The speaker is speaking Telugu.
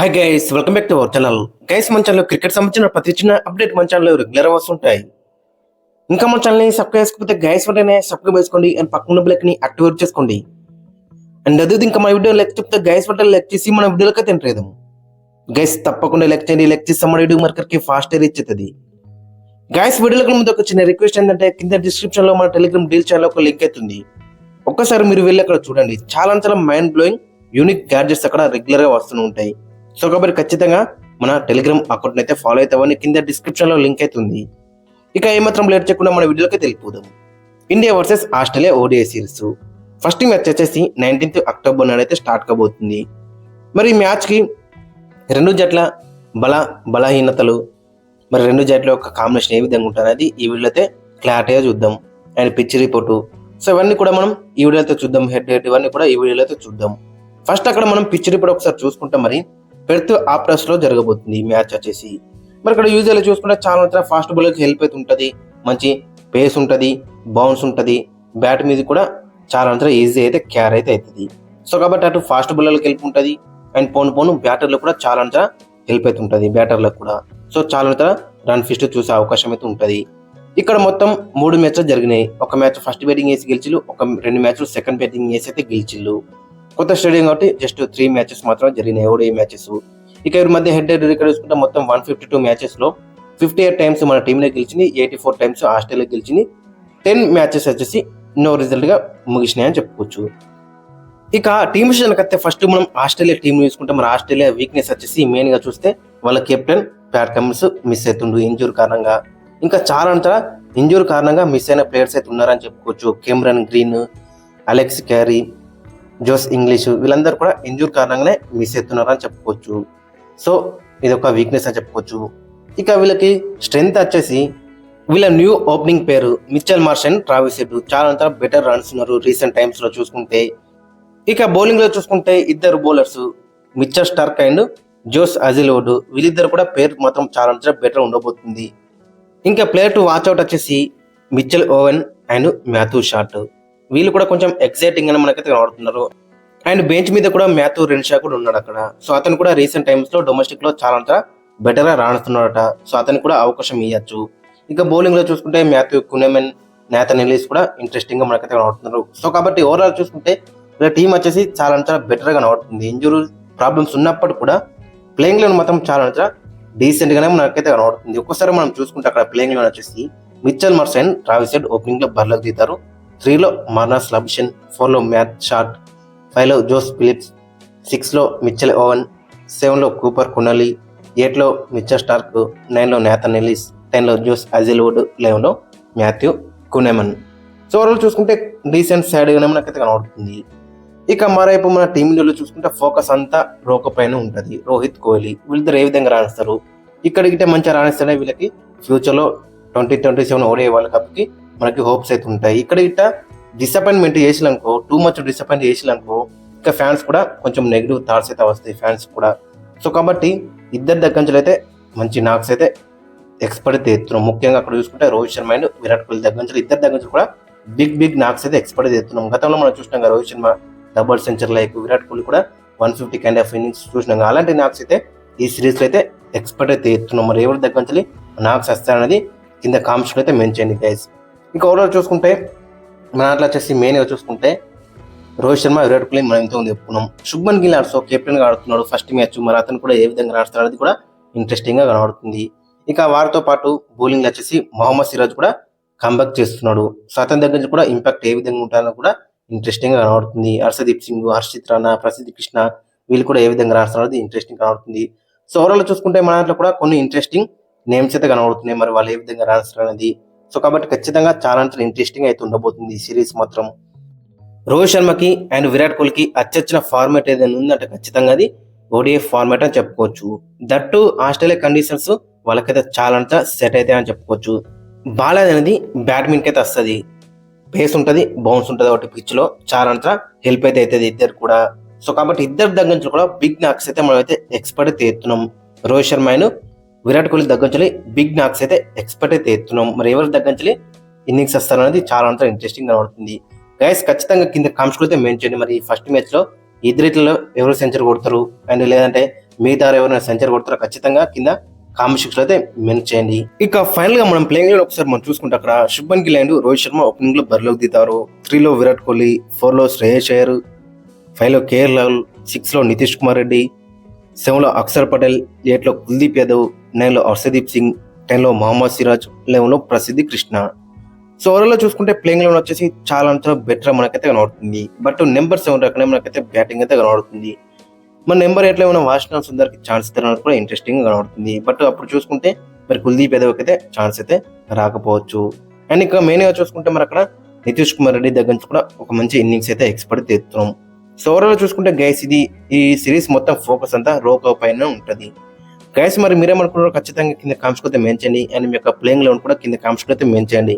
Hi guys, welcome back to our channel. Guys, మన ఛానల్లో క్రికెట్ సంబంధించిన ప్రతి చిన్న అప్డేట్ మన ఛానల్లో రెగ్యులర్ వస్తుంటాయి. ఇంకా మన ఛానల్ని సబ్స్క్రైబ్ చేసుకోకపోతే గైస్ వెంటనే సబ్స్క్రైబ్ చేసుకోండి అండ్ పక్కన బెల్ ని యాక్టివేట్ చేసుకోండి. అండ్ అదే ఇంకా మన వీడియో లైక్ చెప్తే గైస్ వెంటనే లైక్ చేసి మన వీడియోలకి తింటలేదు. గైస్ తప్పకుండా లైక్ చేయండి. లైక్ చేసి మన వీడియో మార్కర్కి ఫాస్ట్ రీచ్ అవుతుంది. గైస్, వీడియోలకు ముందు ఒక చిన్న రిక్వెస్ట్ ఏంటంటే కింద డిస్క్రిప్షన్ లో మన టెలిగ్రామ్ డీల్ ఛానల్ ఒక లింక్ అవుతుంది. ఒక్కసారి మీరు వెళ్ళి అక్కడ చూడండి. చాలా మైండ్ బ్లోయింగ్ యూనిక్ గ్యాడ్జెట్స్ అక్కడ రెగ్యులర్ గా వస్తూ ఉంటాయి. సో కాబట్టి ఖచ్చితంగా మన టెలిగ్రామ్ అకౌంట్ అయితే ఫాలో అవుతామని కింద డిస్క్రిప్షన్ లో లింక్ అవుతుంది. ఇక ఏమాత్రం లేట్ చేయకుండా మన వీడియోకి తెలిపోదాం. India versus Australia ODI series first match వచ్చేసి 19th అక్టోబర్ నాడైతే స్టార్ట్ కాబోతుంది. మరి ఈ మ్యాచ్ కి రెండు జట్ల బలహీనతలు, మరి రెండు జట్ల యొక్క కాంబినేషన్ ఏ విధంగా ఉంటుందనేది ఈ వీడియోలో అయితే క్లారిటీగా చూద్దాం. అండ్ పిచ్ రిపోర్టు, సో ఇవన్నీ కూడా మనం ఈ వీడియో అయితే చూద్దాం. హెడ్ ఇవన్నీ కూడా ఈ వీడియోలో అయితే చూద్దాం. ఫస్ట్ అక్కడ మనం పిచ్ రిపోర్ట్ ఒకసారి చూసుకుంటాం. మరి పెర్త్ ఆప్టర్స్ లో జరగబోతుంది మ్యాచ్ వచ్చేసి. మరి ఇక్కడ యూజువల్ చూసుకుంటే చాలా ఫాస్ట్ బౌలర్కి హెల్ప్ అయితే ఉంటుంది. మంచి పేస్ ఉంటుంది, బౌన్స్ ఉంటుంది, బ్యాట్ మీద కూడా చాలా ఈజీ అయితే క్యార్ అయితే అవుతుంది. సో కాబట్టి అటు ఫాస్ట్ బౌలర్లకు హెల్ప్ ఉంటుంది అండ్ పోను బ్యాటర్లకు కూడా చాలా హెల్ప్ అయితే ఉంటుంది బ్యాటర్లకు కూడా. సో చాలా రన్ ఫిస్ట్ చూసే అవకాశం అయితే ఉంటుంది. ఇక్కడ మొత్తం 3 మ్యాచ్లు జరిగినాయి. ఒక మ్యాచ్ ఫస్ట్ బ్యాటింగ్ వేసి గెలిచిల్లు, ఒక 2 మ్యాచ్లు సెకండ్ బ్యాటింగ్ వేసి అయితే గెలిచిల్లు. కొత్త స్టేడియం కాబట్టి జస్ట్ 3 మ్యాచెస్ మాత్రమే జరిగినాయి ఓడిఐ మ్యాచెస్. ఇక ఇవరి మధ్య హెడ్ ఇక్కడ చూసుకుంటే మొత్తం 152 మ్యాచెస్ లో 58 టైమ్స్ మన టీంలో గెలిచింది, 84 టైమ్స్ ఆస్ట్రేలియా గెలిచింది. 10 మ్యాచెస్ వచ్చేసి నో రిజల్ట్ గా ముగిసినాయని చెప్పుకోవచ్చు. ఇక టీం విషయానికి ఫస్ట్ మనం ఆస్ట్రేలియా టీం చూసుకుంటే మన ఆస్ట్రేలియా వీక్నెస్ వచ్చేసి మెయిన్ గా చూస్తే వాళ్ళ కెప్టెన్ ప్యాట్ కమిన్స్ మిస్ అవుతుండు ఇంజూర్ కారణంగా. ఇంకా చాలా ఇంజూర్ కారణంగా మిస్ అయిన ప్లేయర్స్ అయితే ఉన్నారని చెప్పుకోవచ్చు. Cameron Green, Alex Carey, Josh Inglis వీళ్ళందరూ కూడా ఇంజూర్ కారణంగానే మిస్ అవుతున్నారని చెప్పుకోవచ్చు. సో ఇది ఒక వీక్నెస్ అని చెప్పుకోవచ్చు. ఇక వీళ్ళకి స్ట్రెంగ్త్ వచ్చేసి వీళ్ళ న్యూ ఓపెనింగ్ పేరు Mitchell Marsh and Travis Head. చాలా బెటర్ రన్స్ ఉన్నారు రీసెంట్ టైమ్స్ లో చూసుకుంటే. ఇక బౌలింగ్ లో చూసుకుంటే ఇద్దరు bowlers Mitchell Starc and Josh Hazlewood, వీళ్ళిద్దరు కూడా పేరు మాత్రం చాలా బెటర్ ఉండబోతుంది. ఇంకా ప్లేయర్ టు వాచ్ అవుట్ వచ్చేసి Mitchell Owen and Matthew Short. వీళ్ళు కూడా కొంచెం ఎక్సైటింగ్ అని మనకైతే కనబడుతున్నారు. అండ్ బెంచ్ మీద కూడా మాథ్యూ రెన్షా కూడా ఉన్నాడు అక్కడ. సో అతను కూడా రీసెంట్ టైమ్స్ లో డొమెస్టిక్ లో చాలా బెటర్ గా రాణిస్తున్నాడట. సో అతనికి కూడా అవకాశం ఇవ్వచ్చు. ఇక బౌలింగ్ లో చూసుకుంటే మాథ్యూ కునెమెన్, నాథన్ ఎలిస్ కూడా ఇంట్రెస్టింగ్ గా మనకైతే కనబడుతున్నారు. సో కాబట్టి ఓవరాల్ చూసుకుంటే వీళ్ళ టీం వచ్చేసి చాలా బెటర్ గా కనబడుతుంది. ఇంజురీ ప్రాబ్లమ్స్ ఉన్నప్పుడు కూడా ప్లేయింగ్ లో మాత్రం చాలా డీసెంట్ గానే మనకైతే కనబడుతుంది. ఒక్కసారి మనం చూసుకుంటే అక్కడ ప్లేయింగ్ లో వచ్చేసి Mitchell Marsh and Travis Head opening లో బర్లకు దిగుతారు. 3లో మార్నస్ లబ్షన్, 4లో మ్యాట్ షాట్, 5లో జోస్ ఫిలిప్స్, 6లో మిచెల్ ఓవెన్, 7లో కూపర్ కునలి, 8లో మిచెల్ స్టార్క్, 9లో నాథన్ ఎలిస్, 10లో జోస్ అజిల్వుడ్, 11లో మాథ్యూ కునెమన్. సో ఓవరాల్ చూసుకుంటే డీసెంట్ సైడ్ గానే మనకైతే కనబడుతుంది. ఇక మరోవైపు మన టీమిండియాలో చూసుకుంటే ఫోకస్ అంతా రోక పైన ఉంటుంది. రోహిత్ కోహ్లీ వీళ్ళిద్దరు ఏ విధంగా రాణిస్తారు, ఇక్కడికి మంచిగా రాణిస్తేనే వీళ్ళకి ఫ్యూచర్ లో 2027 ఓడిఐ వరల్డ్ కప్ కి మనకి హోప్స్ అయితే ఉంటాయి. ఇక్కడ డిసప్పాయింట్మెంట్ చేసినాకో, టూ మచ్ డిసప్పాయింట్ చేసినాకో ఇంకా ఫ్యాన్స్ కూడా కొంచెం నెగిటివ్ థాట్స్ అయితే వస్తాయి ఫ్యాన్స్ కూడా. సో కాబట్టి ఇద్దరి దగ్గర నుంచి అయితే మంచి నాక్స్ అయితే ఎక్స్పర్ట్ ఎత్తున్నాం. ముఖ్యంగా అక్కడ చూసుకుంటే రోహిత్ శర్మ అండ్ విరాట్ కోహ్లీ దగ్గర నుంచి ఇద్దరి దగ్గర నుంచి కూడా బిగ్ నాక్స్ అయితే ఎక్స్పర్ట్ ఎత్తున్నాం. గతంలో మనం చూసినాం Rohit Sharma double century like, Virat Kohli కూడా 150 కైండ్ ఆఫ్ ఇన్నింగ్స్ చూసినాం. అలాంటి నాక్స్ అయితే ఈ సిరీస్ లో అయితే ఎక్స్పర్ట్ అయితే ఎత్తున్నాం. మరి ఎవరి దగ్గర నుంచి నాక్స్ వస్తారనేది కింద కామెంట్స్ అయితే మెన్షన్ చేయండి గైస్. ఇంకా ఓవరాల్ చూసుకుంటే మన అట్లా వచ్చేసి మెయిన్గా చూసుకుంటే రోహిత్ శర్మ, విరాట్ కోహ్లీ మనం ఎంతో చెప్పుకున్నాం. శుభ్మన్ గిల్ ఆల్సో కెప్టెన్ గా ఆడుతున్నాడు ఫస్ట్ మ్యాచ్. మరి అతను కూడా ఏ విధంగా ఆడుతున్నాడు అనేది కూడా ఇంట్రెస్టింగ్ గా కనబడుతుంది. ఇక వారితో పాటు బౌలింగ్ వచ్చేసి మొహమ్మద్ సిరాజ్ కూడా కంబ్యాక్ చేస్తున్నాడు. సో అతని దగ్గర నుంచి కూడా ఇంపాక్ట్ ఏ విధంగా ఉంటుందో కూడా ఇంట్రెస్టింగ్ గా కనబడుతుంది. హర్షదీప్ సింగ్, హర్షిత్ రాణా, ప్రసిద్ధ్ కృష్ణ వీళ్ళు కూడా ఏ విధంగా రాస్తున్నారు ఇంట్రెస్టింగ్ కనబడుతుంది. సో ఓవరాల్ చూసుకుంటే మన దాంట్లో కూడా కొన్ని ఇంట్రెస్టింగ్ నేమ్స్ అయితే కనబడుతున్నాయి. మరి వాళ్ళు ఏ విధంగా రాస్తారు అనేది. సో కాబట్టి ఖచ్చితంగా చాలా ఇంట్రెస్టింగ్ అయితే ఉండబోతుంది ఈ సిరీస్ మాత్రం. రోహిత్ శర్మకి అండ్ విరాట్ కోహ్లీకి అచ్చొచ్చిన ఫార్మాట్ ఏదైనా ఉందంటే ఖచ్చితంగా అది ఓడిఐ ఫార్మాట్ అని చెప్పుకోవచ్చు. దట్టు ఆస్ట్రేలియా కండిషన్స్ వాళ్ళకైతే చాలా సెట్ అయితే అని చెప్పుకోవచ్చు. బాల్ అనేది బ్యాట్మిన్ అయితే వస్తుంది, పేస్ ఉంటుంది, బౌన్స్ ఉంటుంది. ఒకటి పిచ్ లో చాలా హెల్ప్ అయితే అవుతుంది ఇద్దరు కూడా. సో కాబట్టి ఇద్దరు దగ్గర నుంచి కూడా బిగ్ నాక్స్ అయితే మనం అయితే ఎక్స్పర్ట్ అయితే ఎత్తున్నాం. రోహిత్ శర్మ అయిన విరాట్ కోహ్లీ దగ్గర నుంచి బిగ్ నాక్స్ అయితే ఎక్స్పర్ట్ అయితే ఎత్తున్నాం. మరి ఎవరి దగ్గర నుంచి ఇన్నింగ్స్ వస్తారు అనేది చాలా ఇంట్రెస్టింగ్ కనబడుతుంది గైస్. ఖచ్చితంగా కింద కామెంట్స్ అయితే మెన్షన్ చేయండి. మరి ఫస్ట్ మ్యాచ్ లో ఇద్దరిలో ఎవరు సెంచరీ కొడతారు అండ్ లేదంటే మీ ద్వారా ఎవరైనా సెంచరీ కొడతారో ఖచ్చితంగా కింద కామెంట్ సెక్షన్ అయితే మెన్షన్ చేయండి. ఇక ఫైనల్ గా మనం ప్లేయింగ్ లో ఒకసారి మనం చూసుకుంటే అక్కడ శుభ్మన్ గిల్ అండ్ రోహిత్ శర్మ ఓపెనింగ్ లో బరిలోకి దిగుతారు. 3 లో విరాట్ కోహ్లీ, 4 లో శ్రేయస్ అయ్యర్, 5 లో కేఎల్ రాహుల్, 6 లో నితీష్ కుమార్ రెడ్డి, 7 లో అక్షర్ పటేల్, 8 లో కుల్దీప్ యాదవ్, 9 లో హర్షదీప్ సింగ్, 10 లో మహమ్మద్ సిరాజ్, 11 లో ప్రసిద్ధి కృష్ణ. సో ఓవరాల్ వచ్చేసి ప్లేయింగ్ లో వచ్చేసి చాలా బెటర్ మనకైతే కనబడుతుంది. బట్ నెంబర్ 7 రకనే మనకైతే బ్యాటింగ్ అయితే కనబడుతుంది. మన నెంబర్ 8 లో ఏమైనా వాషింగ్టన్ సుందర్కి ఛాన్స్ ఇస్తారని కూడా ఇంట్రెస్టింగ్ గా కనబడుతుంది. బట్ అప్పుడు చూసుకుంటే మరి కుల్దీప్ యాదవ్కి అయితే ఛాన్స్ అయితే రాకపోవచ్చు. అండ్ ఇంకా మెయిన్ గా చూసుకుంటే మరి అక్కడ నితీష్ కుమార్ రెడ్డి దగ్గర నుంచి కూడా ఒక మంచి ఇన్నింగ్స్ అయితే ఎక్స్పెక్ట్ చేస్తున్నాం. సో ఓవరాల్ చూసుకుంటే గైస్ ఈ సిరీస్ మొత్తం ఫోకస్ అంతా రోకో పైన ఉంటది. గైస్ మరి మీరేమనుకున్నారో ఖచ్చితంగా కింద కామెంట్స్ అయితే మెన్షన్ చేయండి. అండ్ మీ యొక్క ప్లేయింగ్ లో కూడా కింద కామెంట్స్ అయితే మెన్షన్ చేయండి.